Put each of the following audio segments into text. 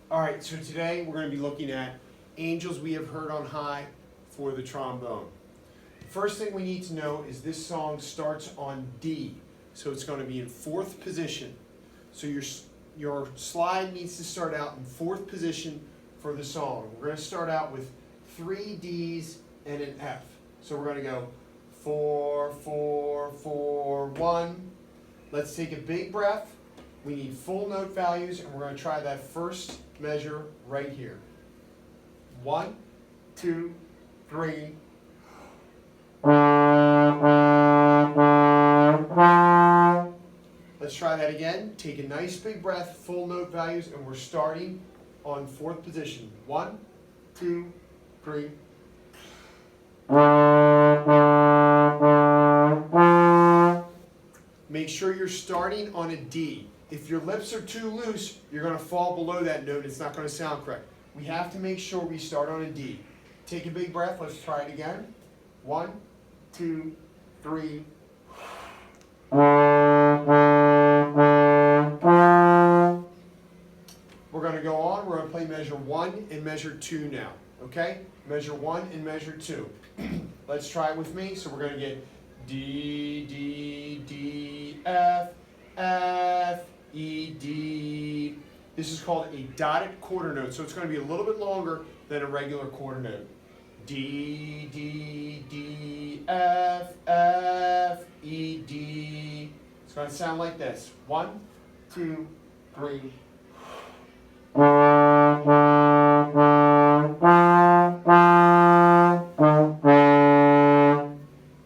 All right, so today we're going to be looking at Angels We Have Heard on High for the trombone. First thing we need to know is this song starts on D, so it's going to be in fourth position. So your slide needs to start out in fourth position for the song. We're going to start out with 3 D's and an F. So we're going to go 4, 4, 4, 1. Let's take a big breath. We need full note values, and we're going to try that first measure right here. 1, 2, 3. Let's try that again. Take a nice big breath, full note values, and we're starting on fourth position. 1, 2, 3. Make sure you're starting on a D. If your lips are too loose, you're going to fall below that note. It's not going to sound correct. We have to make sure we start on a D. Take a big breath. Let's try it again. 1, 2, 3. We're going to go on. We're going to play measure 1 and measure 2 now. Okay? Measure 1 and measure 2. Let's try it with me. So we're going to get D, D, D, F, F, E, D. This is called a dotted quarter note, so it's going to be a little bit longer than a regular quarter note. D, D, D, F, F, E, D. It's going to sound like this. 1, 2, 3.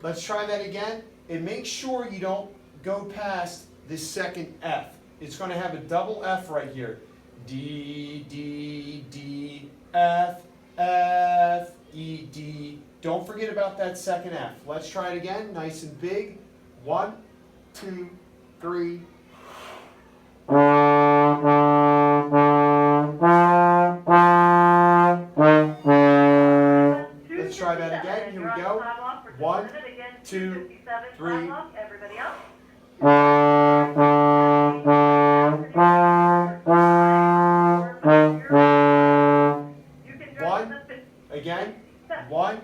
Let's try that again, and make sure you don't go past this second F. It's going to have a double F right here. D, D, D, F, F, E, D. Don't forget about that second F. Let's try it again, nice and big. 1, 2, 3. Let's try that again. Here we go. 1, 2, 3. Everybody else. 1, again. 1,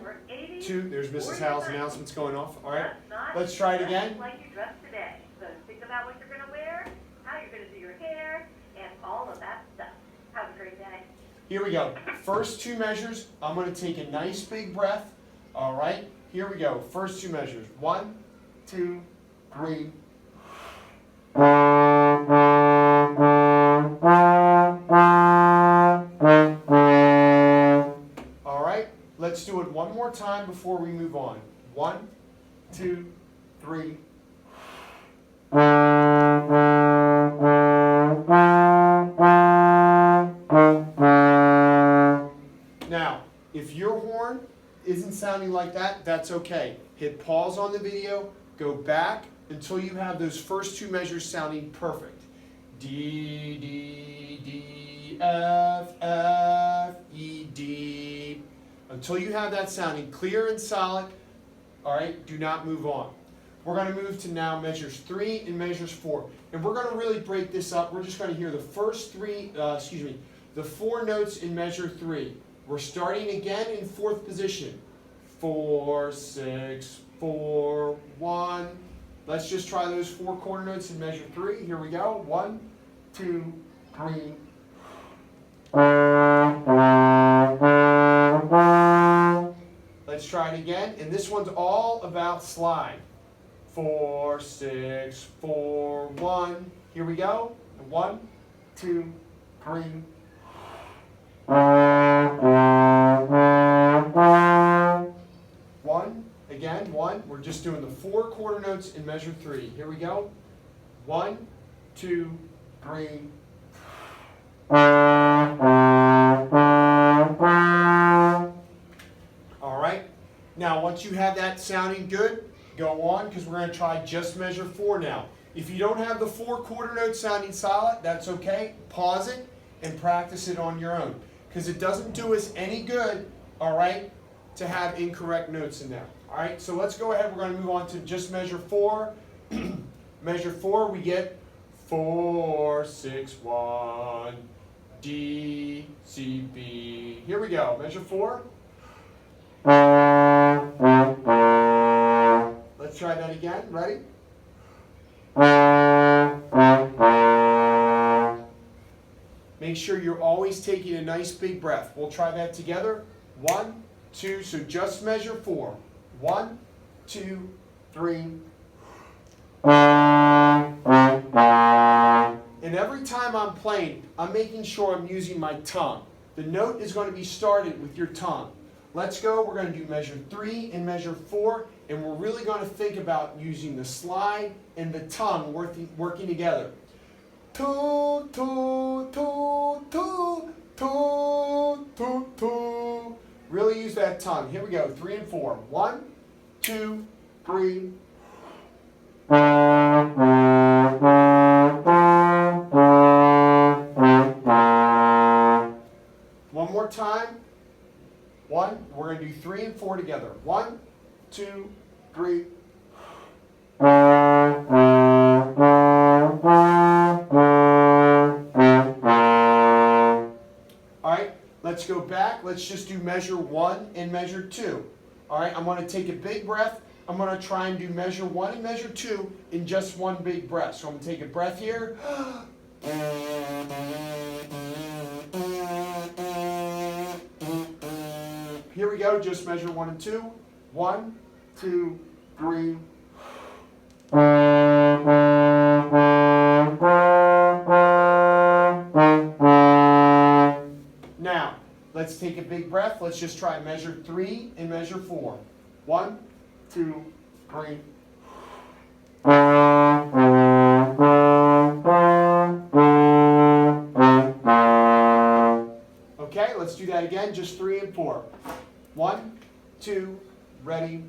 2. There's Mrs. Howell's announcements going off. All right. Let's try it again. Like you dressed today. So think about what you're going to wear, how you're going to do your hair, and all of that stuff. Have a great day. Here we go. First 2 measures. I'm going to take a nice big breath. All right. Here we go. First 2 measures. 1, 2, 3. All right. Let's do it one more time before we move on. 1, 2, 3. Now, if your horn isn't sounding like that, that's okay. Hit pause on the video, go back until you have those first 2 measures sounding perfect. D, D, D, F, F, E, D. Until you have that sounding clear and solid, all right, do not move on. We're going to move to now measures 3 and measures 4. And we're going to really break this up. We're just going to hear the first the 4 notes in measure 3. We're starting again in fourth position. 4, 6, 4, 1. Let's just try those 4 quarter notes in measure 3. Here we go. 1, 2, 3. Let's try it again. And this one's all about slide. 4, 6, 4, 1. Here we go. 1, 2, 3. Again, 1. We're just doing the 4 quarter notes in measure 3. Here we go. 1, 2, 3. All right. Now, once you have that sounding good, go on, because we're going to try just measure 4 now. If you don't have the 4 quarter notes sounding solid, that's okay. Pause it and practice it on your own, because it doesn't do us any good, all right, to have incorrect notes in there. All right, so let's go ahead. We're going to move on to just measure 4. Measure 4, we get 4, 6, 1. D, C, B. Here we go. Measure 4. Let's try that again. Ready? Make sure you're always taking a nice big breath. We'll try that together. 1, 2, so just measure 4. 1, 2, 3. And every time I'm playing, I'm making sure I'm using my tongue. The note is going to be started with your tongue. Let's go. We're going to do measure 3 and measure 4, and we're really going to think about using the slide and the tongue working together. Toot, toot, toot, toot, toot, toot, toot. Really use that tongue. Here we go. 3 and 4. 1, 2, 3. One more time. 1. We're going to do 3 and 4 together. 1, 2, 3. Alright, let's go back. Let's just do measure 1 and measure 2. Alright, I'm going to take a big breath. I'm going to try and do measure 1 and measure 2 in just one big breath. So I'm going to take a breath here. Here we go, just measure 1 and 2. 1, 2, 3. Now, let's take a big breath. Let's just try measure 3 and measure 4. 1, 2, 3. Okay, let's do that again, just 3 and 4. 1, 2, ready.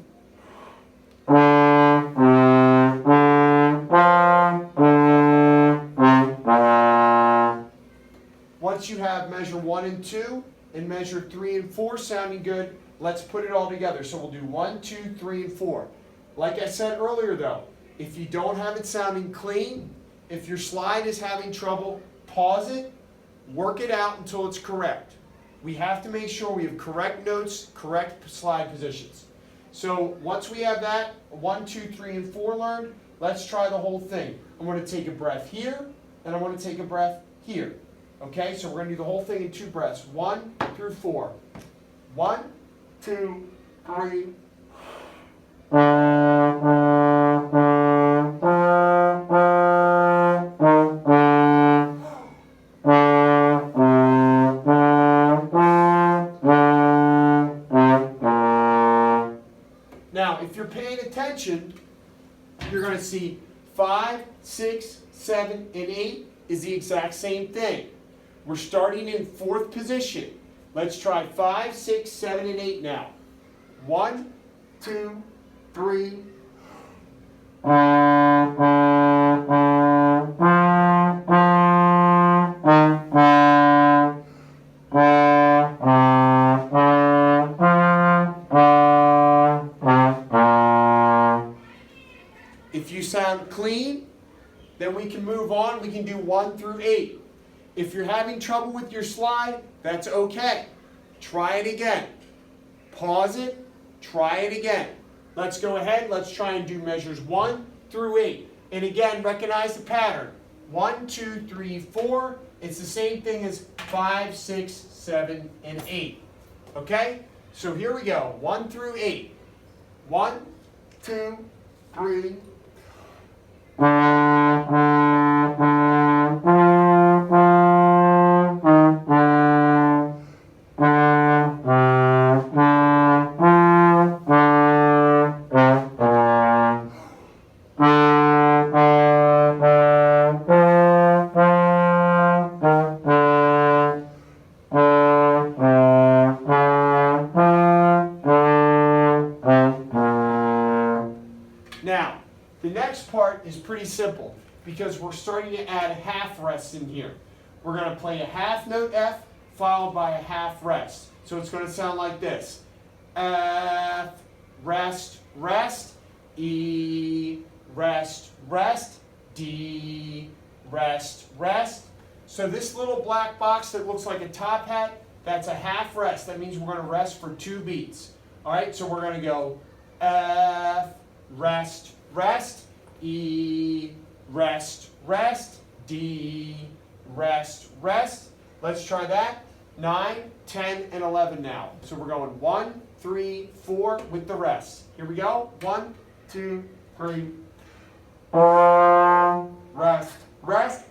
Once you have measure 1 and 2 and measure 3 and 4 sounding good, let's put it all together. So we'll do 1, 2, 3, and 4. Like I said earlier though, if you don't have it sounding clean, if your slide is having trouble, pause it, work it out until it's correct. We have to make sure we have correct notes, correct slide positions. So once we have that, 1, 2, 3, and 4 learned, let's try the whole thing. I'm going to take a breath here, and I'm going to take a breath here. Okay, so we're going to do the whole thing in 2 breaths, 1 through 4. 1, 2, 3. Now, if you're paying attention, you're going to see 5, 6, 7, and 8 is the exact same thing. We're starting in 4th position. Let's try 5, 6, 7, and 8 now. 1, 2, 3. If you sound clean, then we can move on. We can do 1 through 8. If you're having trouble with your slide, that's okay. Try it again. Pause it. Try it again. Let's go ahead. Let's try and do measures 1 through 8. And again, recognize the pattern. 1, 2, 3, 4. It's the same thing as 5, 6, 7, and 8. Okay? So here we go. 1 through 8. 1, 2, 3. Now, the next part is pretty simple because we're starting to add half rests in here. We're going to play a half note F followed by a half rest. So it's going to sound like this. F, rest, rest, E, rest, rest, D, rest, rest, So this little black box that looks like a top hat, that's a half rest. That means we're going to rest for 2 beats. All right, so we're going to go F, rest, rest, E, rest, rest, D, rest, rest. Let's try that. 9, 10, and 11 now. So we're going 1, 3, 4 with the rest. Here we go. 1, 2, 3. Rest, rest,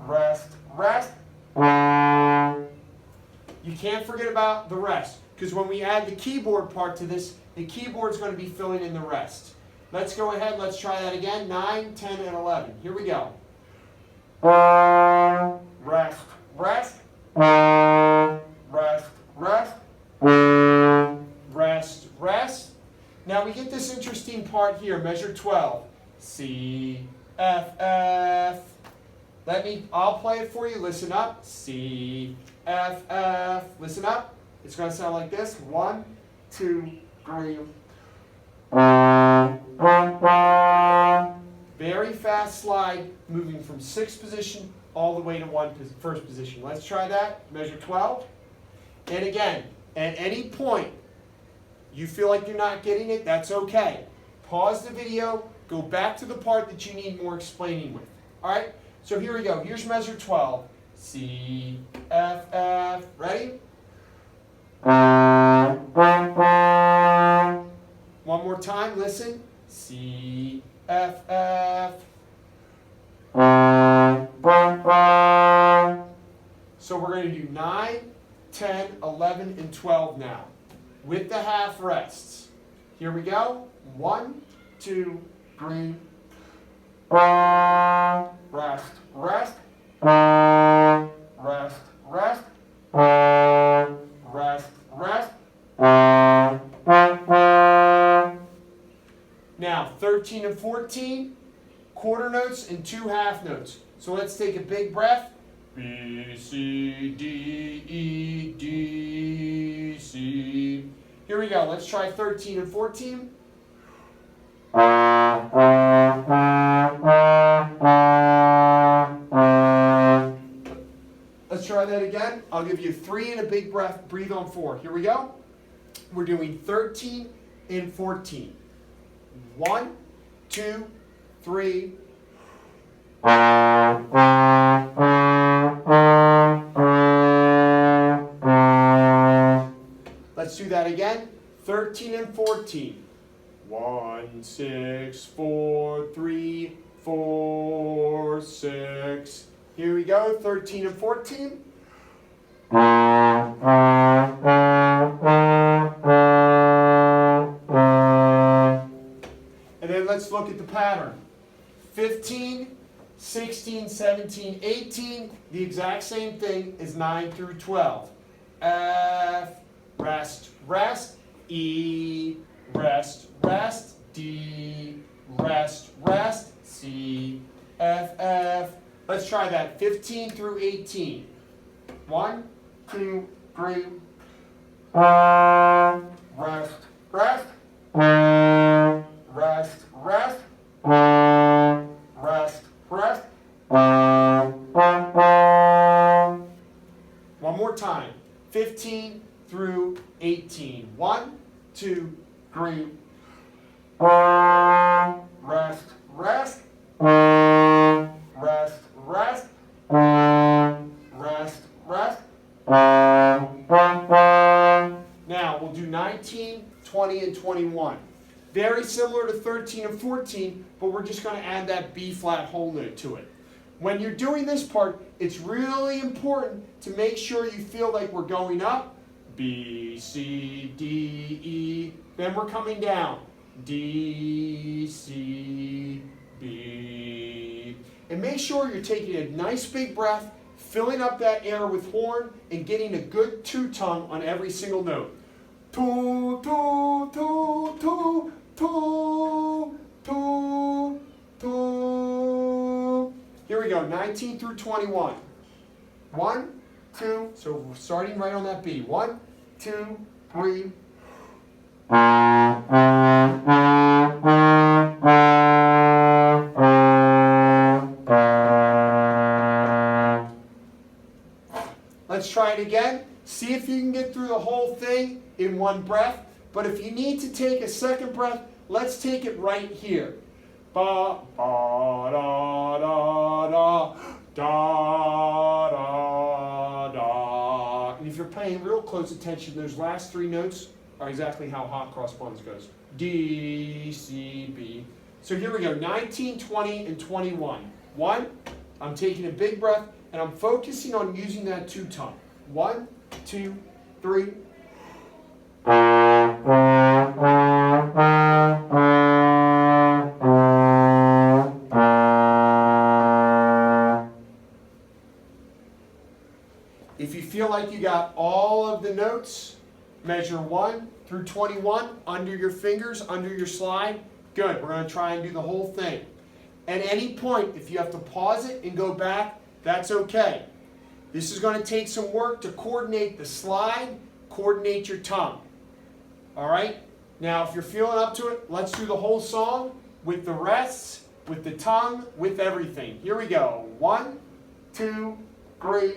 rest, rest. You can't forget about the rest, because when we add the keyboard part to this, the keyboard's going to be filling in the rest. Let's go ahead, let's try that again. 9, 10, and 11. Here we go. Rest, rest, rest, rest, rest, rest. Now we get this interesting part here, measure 12. C, F, F. I'll play it for you, listen up. C, F, F. Listen up. It's going to sound like this. 1, 2, 3. Very fast slide, moving from 6th position all the way to 1st position. Let's try that. Measure 12. And again, at any point you feel like you're not getting it, that's okay. Pause the video, go back to the part that you need more explaining with. All right? So here we go. Here's measure 12. C, F, F. Ready? One more time, listen. C, F, F. So we're going to do 9, 10, 11, and 12 now, with the half rests. Here we go. 1, 2, 3. Rest, rest, rest, rest, rest, rest. Now, 13 and 14, quarter notes and 2 half notes. So let's take a big breath. B, C, D, E, D, C. Here we go. Let's try 13 and 14. Let's try that again. I'll give you 3 and a big breath. Breathe on 4. Here we go. We're doing 13 and 14. 1, 2, 3. Let's do that again. 13 and 14. 1, 6, 4, 3, 4, 6. Here we go. 13 and 14. And then let's look at the pattern. 15, 16, 17, 18, the exact same thing as 9 through 12. F, rest, rest, E, rest, rest, D, rest, rest, C, F, F. Let's try that. 15 through 18. 1, 2, 3. Rest, rest, rest, rest, rest, rest. One more time. 15 through 18. 1, 2, 3. Rest, rest, rest, rest, rest, rest. Now we'll do 19, 20, and 21. Very similar to 13 and 14, but we're just going to add that B flat whole note to it. When you're doing this part, it's really important to make sure you feel like we're going up. B, C, D, E. Then we're coming down. D, C, B. And make sure you're taking a nice big breath, filling up that air with horn, and getting a good two-tongue on every single note. Two, two, two, two, two, two, two. Here we go, 19 through 21. 1, 2, so we're starting right on that B. 1, 2, 3. Let's try it again. See if you can get through the whole thing in one breath. But if you need to take a second breath, let's take it right here. Ba, ba, da, da, da, da, da, da. And if you're paying real close attention, those last three notes are exactly how hot cross buns goes. D, C, B. So here we go, 19, 20, and 21. 1, I'm taking a big breath, and I'm focusing on using that two-tongue. 1, 2, 3. If you feel like you got all of the notes, measure 1 through 21 under your fingers, under your slide. Good, we're going to try and do the whole thing. At any point, if you have to pause it and go back, that's okay. This is going to take some work to coordinate the slide, coordinate your tongue. All right? Now, if you're feeling up to it, let's do the whole song with the rests, with the tongue, with everything. Here we go. 1, 2, 3.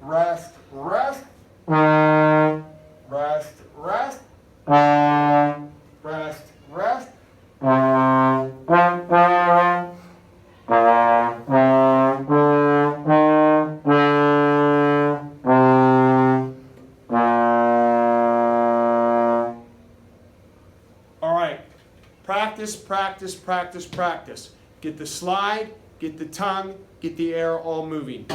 Rest, rest, rest, rest, rest. Rest, rest, rest, rest, rest, rest. All right, practice, practice, practice, practice. Get the slide, get the tongue, get the air all moving.